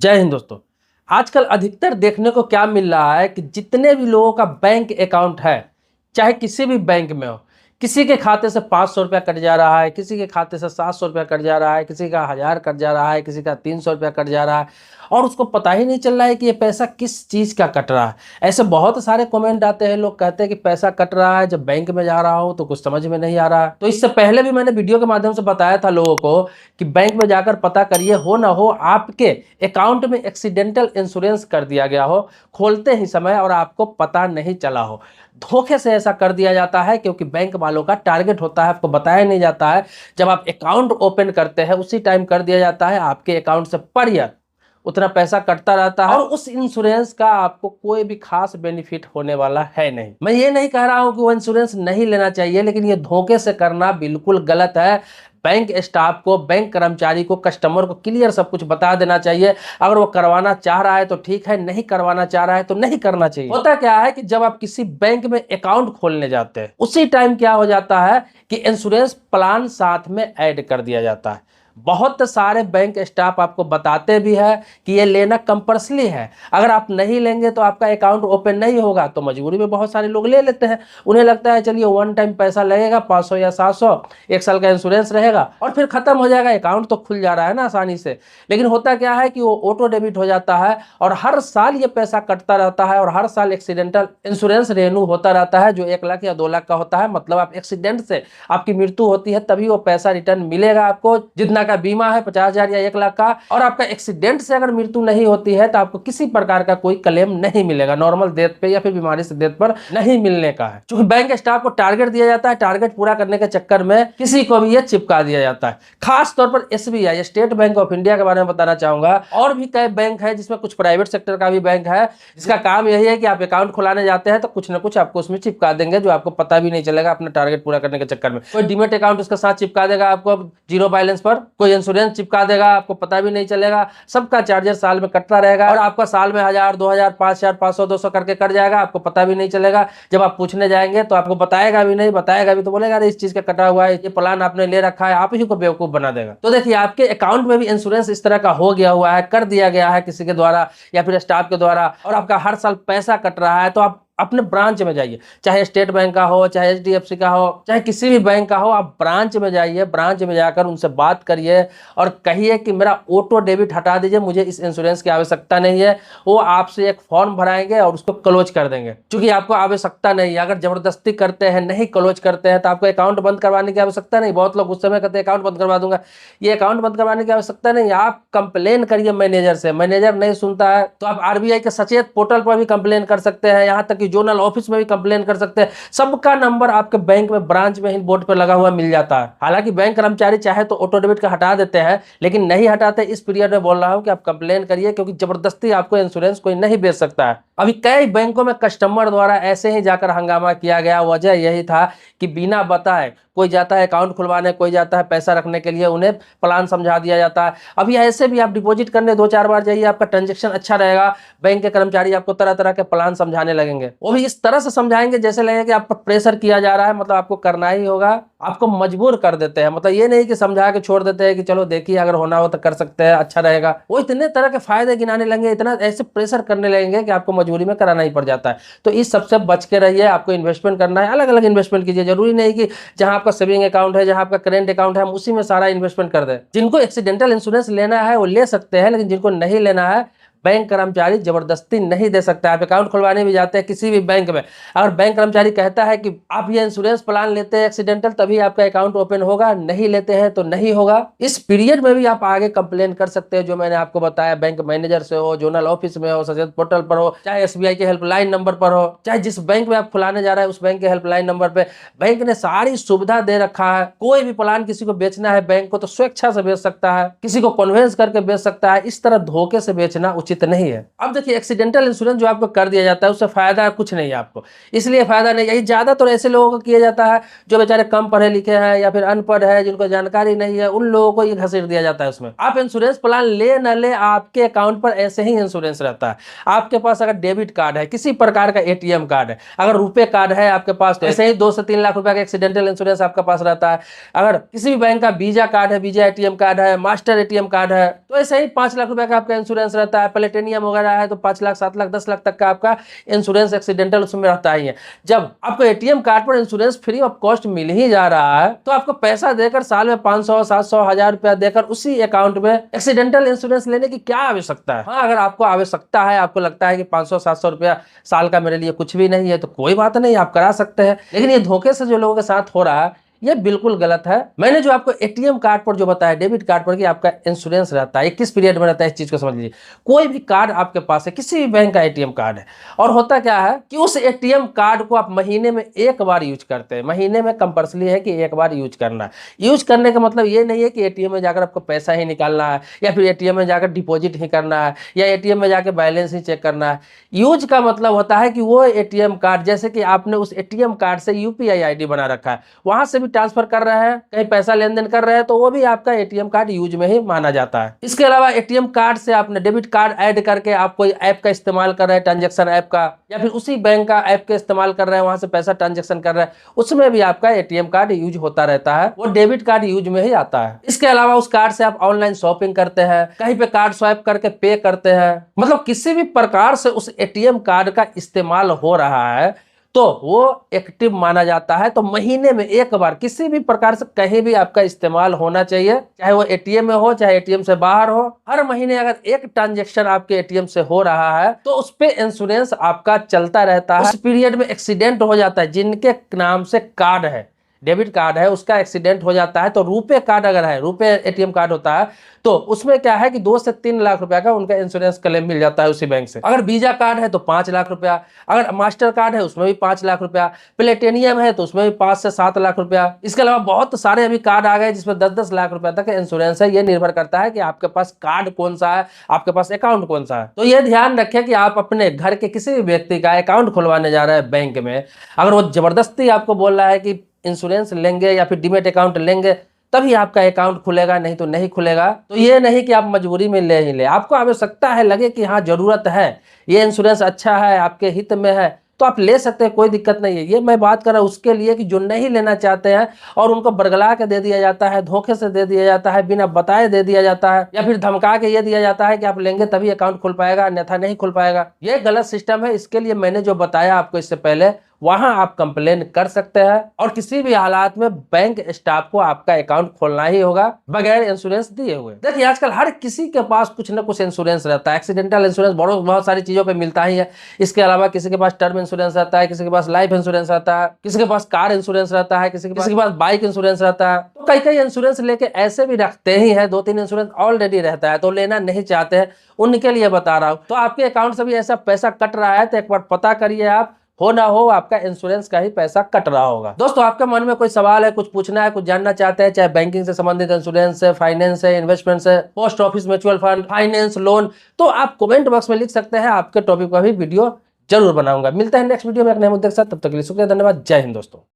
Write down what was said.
जय हिंद दोस्तों। आजकल अधिकतर देखने को क्या मिल रहा है कि जितने भी लोगों का बैंक अकाउंट है, चाहे किसी भी बैंक में हो, किसी के खाते से 500 रुपया कट जा रहा है, किसी के खाते से 700 रुपया कट जा रहा है, किसी का 1000 कट जा रहा है, किसी का 300 रुपया कट जा रहा है और उसको पता ही नहीं चल रहा है कि ये पैसा किस चीज़ का कट रहा है। ऐसे बहुत सारे कमेंट आते हैं, लोग कहते हैं कि पैसा कट रहा है, जब बैंक में जा रहा हो तो कुछ समझ में नहीं आ रहा है। तो इससे पहले भी मैंने वीडियो के माध्यम से बताया था लोगों को कि बैंक में जाकर पता करिए, हो ना हो आपके अकाउंट में एक्सीडेंटल इंश्योरेंस कर दिया गया हो खोलते ही समय और आपको पता नहीं चला हो। धोखे से ऐसा कर दिया जाता है क्योंकि बैंक वालों का टारगेट होता है, आपको बताया नहीं जाता है। जब आप अकाउंट ओपन करते हैं उसी टाइम कर दिया जाता है, आपके अकाउंट से पर ईयर उतना पैसा कटता रहता है और उस इंश्योरेंस का आपको कोई भी खास बेनिफिट होने वाला है नहीं। मैं ये नहीं कह रहा हूं कि वो इंश्योरेंस नहीं लेना चाहिए, लेकिन ये धोखे से करना बिल्कुल गलत है। बैंक स्टाफ को, बैंक कर्मचारी को, कस्टमर को क्लियर सब कुछ बता देना चाहिए। अगर वो करवाना चाह रहा है तो ठीक है, नहीं करवाना चाह रहा है तो नहीं करना चाहिए। होता क्या है कि जब आप किसी बैंक में अकाउंट खोलने जाते हैं उसी टाइम क्या हो जाता है कि इंश्योरेंस प्लान साथ में ऐड कर दिया जाता है। बहुत सारे बैंक स्टाफ आपको बताते भी है कि ये लेना कंपल्सरी है, अगर आप नहीं लेंगे तो आपका अकाउंट ओपन नहीं होगा। तो मजबूरी में बहुत सारे लोग ले लेते हैं, उन्हें लगता है चलिए वन टाइम पैसा लगेगा 500 या 700, एक साल का इंश्योरेंस रहेगा और फिर खत्म हो जाएगा, अकाउंट तो खुल जा रहा है ना आसानी से। लेकिन होता क्या है कि वो ऑटो डेबिट हो जाता है और हर साल ये पैसा कटता रहता है और हर साल एक्सीडेंटल इंश्योरेंस रेन्यू होता रहता है जो 1 लाख या 2 लाख का होता है। मतलब आप एक्सीडेंट से आपकी मृत्यु होती है तभी वो पैसा रिटर्न मिलेगा आपको। जितना का बीमा है 50,000 या 1 लाख का, और आपका एक्सीडेंट से अगर मृत्यु नहीं होती है तो आपको किसी प्रकार का कोई क्लेम नहीं मिलेगा, नॉर्मल डेथ पे या फिर बीमारी से डेथ पर नहीं मिलने का है। क्योंकि बैंक स्टाफ को टारगेट दिया जाता है, टारगेट पूरा करने के चक्कर में किसी को भी ये चिपका दिया जाता है। खास तौर पर SBI, state bank of India के बारे में बताना चाहूंगा। और भी कई बैंक है जिसमें कुछ प्राइवेट सेक्टर का भी बैंक है जिसका काम यही है कि आप अकाउंट खुलाने जाते हैं तो कुछ ना कुछ आपको उसमें चिपका देंगे जो आपको पता भी नहीं चलेगा अपना टारगेट पूरा करने के चक्कर में। कोई डीमेट अकाउंट उसके साथ चिपका देगा आपको जीरो बैलेंस पर, कोई इंश्योरेंस चिपका देगा, आपको पता भी नहीं चलेगा। सबका चार्जेस साल में कटता रहेगा और आपका साल में 1000, 2000, 5000, 500, 200 करके कट जाएगा, आपको पता भी नहीं चलेगा। जब आप पूछने जाएंगे तो आपको बताएगा भी नहीं, बताएगा भी तो बोलेगा अरे इस चीज का कटा हुआ है, ये प्लान आपने ले रखा है, आप ही को बेवकूफ बना देगा। तो देखिए आपके अकाउंट में भी इंश्योरेंस इस तरह का हो गया हुआ है, कर दिया गया है किसी के द्वारा या फिर स्टाफ के द्वारा, और आपका हर साल पैसा कट रहा है, तो आप अपने ब्रांच में जाइए, चाहे स्टेट बैंक का हो, चाहे HDFC का हो, चाहे किसी भी बैंक का हो, आप ब्रांच में जाइए। ब्रांच में जाकर उनसे बात करिए और कहिए कि मेरा ऑटो डेबिट हटा दीजिए, मुझे इस इंश्योरेंस की आवश्यकता नहीं है। वो आपसे एक फॉर्म भराएंगे और उसको क्लोज कर देंगे, क्योंकि आपको आवश्यकता नहीं है। अगर जबरदस्ती करते हैं, नहीं क्लोज करते हैं तो आपको अकाउंट बंद करवाने की आवश्यकता नहीं। बहुत लोग उस समय कहते हैं अकाउंट बंद करवा दूंगा, ये अकाउंट बंद करवाने की आवश्यकता नहीं। आप कंप्लेन करिए मैनेजर से, मैनेजर नहीं सुनता है तो आप RBI के सचेत पोर्टल पर भी कंप्लेन कर सकते हैं, यहाँ तक कि जोनल ऑफिस में भी कंप्लेन कर सकते हैं। सबका नंबर आपके बैंक में ब्रांच में ही बोर्ड पर लगा हुआ मिल जाता है। हालांकि बैंक कर्मचारी चाहे तो ऑटो डेबिट का हटा देते हैं, लेकिन नहीं हटाते। इस पीरियड में बोल रहा हूं कि आप कंप्लेन करिए, क्योंकि जबरदस्ती आपको इंश्योरेंस कोई नहीं बेच सकता है। अभी कई बैंकों में कस्टमर द्वारा ऐसे ही जाकर हंगामा किया गया। वजह यही था कि बिना बताए कोई जाता है अकाउंट खुलवाने, कोई जाता है पैसा रखने के लिए, उन्हें प्लान समझा दिया जाता है। अभी ऐसे भी आप डिपॉजिट करने 2-4 बार जाइए, आपका ट्रांजेक्शन अच्छा रहेगा, बैंक के कर्मचारी आपको तरह तरह के प्लान समझाने लगेंगे। वो भी इस तरह से समझाएंगे जैसे लगेगा कि आप पर प्रेशर किया जा रहा है, मतलब आपको करना ही होगा, आपको मजबूर कर देते हैं। मतलब ये नहीं कि समझा के छोड़ देते हैं कि चलो देखिए अगर होना हो तो कर सकते हैं, अच्छा रहेगा। वो इतने तरह के फायदे गिनाने लगेंगे, इतना ऐसे प्रेशर करने लगेंगे कि आपको मजबूरी में कराना ही पड़ जाता है। तो इस सबसे बच के रहिए। आपको इन्वेस्टमेंट करना है, अलग अलग इन्वेस्टमेंट कीजिए। जरूरी नहीं कि जहां आपका सेविंग अकाउंट है, जहां आपका करेंट अकाउंट है, हम उसी में सारा इन्वेस्टमेंट कर दें। जिनको एक्सीडेंटल इंश्योरेंस लेना है वो ले सकते हैं, लेकिन जिनको नहीं लेना है बैंक कर्मचारी जबरदस्ती नहीं दे सकता। आप अकाउंट खुलवाने भी जाते हैं किसी भी बैंक में, अगर बैंक कर्मचारी कहता है कि आप ये इंश्योरेंस प्लान लेते हैं एक्सीडेंटल तभी आपका अकाउंट ओपन होगा, नहीं लेते हैं तो नहीं होगा। इस पीरियड में भी आप आगे कंप्लेन कर सकते हैं, जो मैंने आपको बताया, बैंक मैनेजर से हो, जोनल ऑफिस में हो, सचेत पोर्टल पर हो, चाहे SBI के हेल्पलाइन नंबर पर हो, चाहे जिस बैंक में आप खुलाने जा रहे हैं उस बैंक के हेल्पलाइन नंबर पे। बैंक ने सारी सुविधा दे रखा है। कोई भी प्लान किसी को बेचना है बैंक को तो स्वेच्छा से बेच सकता है, किसी को कन्वेंस करके बेच सकता है। इस तरह धोखे से बेचना उचित नहीं है। अब देखिए एक्सीडेंटल इंश्योरेंस जो आपको कर दिया जाता है उससे फायदा कुछ नहीं है आपको, इसलिए फायदा नहीं, यही ज्यादातर ऐसे लोगों को किया जाता है जो बेचारे कम पढ़े लिखे हैं या फिर अनपढ़ है, जिनको जानकारी नहीं है, उन लोगों को ये घसीट दिया जाता है उसमें। आप इंश्योरेंस प्लान ले न ले, आपके अकाउंट पर ऐसे ही इंश्योरेंस रहता है। आपके पास अगर डेबिट कार्ड है, किसी प्रकार का एटीएम कार्ड है, अगर रुपए कार्ड है आपके पास, तो ऐसे ही 2 से 3 लाख रुपए का एक्सीडेंटल इंश्योरेंस आपके पास रहता है। अगर किसी भी बैंक का वीजा कार्ड है, वीजा एटीएम कार्ड है, मास्टर एटीएम कार्ड है, तो ऐसे ही 5 लाख रुपए का आपका इंश्योरेंस रहता है। प्लेटिनियम वगैरह है तो 5 लाख, 7 लाख, 10 लाख तक का आपका इंश्योरेंस एक्सीडेंटल उसमें रहता ही है। जब आपको एटीएम कार्ड पर इंश्योरेंस फ्री ऑफ कॉस्ट मिल ही जा रहा है, तो आपको पैसा देकर साल में 500, 700, 1000 रुपया देकर उसी अकाउंट में एक्सीडेंटल इंश्योरेंस लेने की क्या आवश्यकता है। हाँ, अगर आपको आवश्यकता है, आपको लगता है कि 500, 700 रुपया साल का मेरे लिए कुछ भी नहीं है, तो कोई बात नहीं, आप करा सकते हैं। लेकिन ये धोखे से जो लोगों के साथ हो रहा है ये बिल्कुल गलत है। मैंने जो आपको एटीएम कार्ड पर जो बताया, डेबिट कार्ड पर कि आपका इंश्योरेंस रहता है, किस पीरियड में रहता है, इस चीज को समझ लीजिए। कोई भी कार्ड आपके पास है, किसी भी बैंक का एटीएम कार्ड है, और होता क्या है कि उस एटीएम कार्ड को आप महीने में एक बार यूज करते हैं। महीने में कंपल्सरी है कि एक बार यूज करना है। यूज करने का मतलब ये नहीं है कि एटीएम में जाकर आपको पैसा ही निकालना है, या फिर एटीएम में जाकर डिपॉजिट ही करना है, या एटीएम में जाकर बैलेंस ही चेक करना है। यूज का मतलब होता है कि वो एटीएम कार्ड, जैसे कि आपने उस एटीएम कार्ड से यूपीआई आईडी बना रखा है, वहां से ट्रांसफर कर रहे हैं, कहीं पैसा लेन देन कर रहे हैं, तो वो भी आपका एटीएम कार्ड यूज में ही माना जाता है। इसके अलावा एटीएम कार्ड से आपने डेबिट कार्ड ऐड करके आप कोई ऐप का इस्तेमाल कर रहे हैं, ट्रांजैक्शन ऐप का, या फिर उसी बैंक का ऐप का इस्तेमाल कर रहे हैं, वहां से पैसा ट्रांजैक्शन कर रहे हैं, उसमें भी आपका एटीएम कार्ड यूज होता रहता है, वो डेबिट कार्ड यूज में ही आता है। इसके अलावा उस कार्ड से आप ऑनलाइन शॉपिंग करते हैं, कहीं पे कार्ड स्वाइप करके पे करते हैं, मतलब किसी भी प्रकार से उस एटीएम कार्ड का इस्तेमाल हो रहा है तो वो एक्टिव माना जाता है। तो महीने में एक बार किसी भी प्रकार से कहीं भी आपका इस्तेमाल होना चाहिए, चाहे वो एटीएम में हो, चाहे एटीएम से बाहर हो। हर महीने अगर एक ट्रांजैक्शन आपके एटीएम से हो रहा है तो उस पे इंश्योरेंस आपका चलता रहता है। उस पीरियड में एक्सीडेंट हो जाता है, जिनके नाम से कार्ड है, डेबिट कार्ड है, उसका एक्सीडेंट हो जाता है, तो रुपए कार्ड अगर है, रुपए एटीएम कार्ड होता है, तो उसमें क्या है कि 2 से 3 लाख रुपया का उनका इंश्योरेंस क्लेम मिल जाता है उसी बैंक से। अगर वीजा कार्ड है तो 5 लाख रुपया, अगर मास्टर कार्ड है उसमें भी 5 लाख रुपया, प्लेटिनियम है तो उसमें भी 5 से 7 लाख रुपया। इसके अलावा बहुत सारे अभी कार्ड आ गए जिसमें 10-10 लाख रुपया तक इंश्योरेंस है। ये निर्भर करता है कि आपके पास कार्ड कौन सा है, आपके पास अकाउंट कौन सा है। तो ये ध्यान रखें कि आप अपने घर के किसी भी व्यक्ति का अकाउंट खुलवाने जा रहे हैं बैंक में, अगर वो जबरदस्ती आपको बोल रहा है कि इंश्योरेंस लेंगे या फिर डीमेट अकाउंट लेंगे तभी आपका अकाउंट खुलेगा, नहीं तो नहीं खुलेगा। तो ये नहीं कि आप मजबूरी में ले ही ले, आपको आवश्यकता है, लगे कि हाँ जरूरत है, ये इंश्योरेंस अच्छा है, आपके हित में है, तो आप ले सकते हैं, कोई दिक्कत नहीं है। ये मैं बात कर रहा हूँ उसके लिए कि जो नहीं लेना चाहते हैं और उनको बरगला के दे दिया जाता है, धोखे से दे दिया जाता है, बिना बताए दे दिया जाता है, या फिर धमका के ये दिया जाता है कि आप लेंगे तभी अकाउंट खुल पाएगा, अन्यथा नहीं खुल पाएगा। ये गलत सिस्टम है। इसके लिए मैंने जो बताया आपको इससे पहले, वहां आप कंप्लेन कर सकते हैं, और किसी भी हालात में बैंक स्टाफ को आपका अकाउंट खोलना ही होगा बगैर इंश्योरेंस दिए हुए। देखिए आजकल हर किसी के पास कुछ ना कुछ इंश्योरेंस रहता है। एक्सीडेंटल इंश्योरेंस बहुत सारी चीजों पे मिलता ही है। इसके अलावा किसी के पास टर्म इंश्योरेंस रहता है, किसी के पास लाइफ इंश्योरेंस रहता है, किसी के पास कार इंश्योरेंस रहता है, किसी के पास बाइक इंश्योरेंस रहता है। तो कई कई इंश्योरेंस लेके ऐसे भी रखते ही है, 2-3 इंश्योरेंस ऑलरेडी रहता है, तो लेना नहीं चाहते हैं उनके लिए बता रहा हूँ। तो आपके अकाउंट से भी ऐसा पैसा कट रहा है तो एक बार पता करिए, आप हो ना हो आपका इंश्योरेंस का ही पैसा कट रहा होगा। दोस्तों आपके मन में कोई सवाल है, कुछ पूछना है, कुछ जानना चाहते हैं, चाहे बैंकिंग से संबंधित, इंश्योरेंस है, फाइनेंस है, इन्वेस्टमेंट है, post office mutual fund, finance, loan, तो आप कमेंट बॉक्स में लिख सकते हैं। आपके टॉपिक पर भी वीडियो जरूर बनाऊंगा। मिलते हैं नेक्स्ट वीडियो में एक नए मुद्दे के साथ, तब तक के लिए शुक्रिया, धन्यवाद, जय हिंद दोस्तों।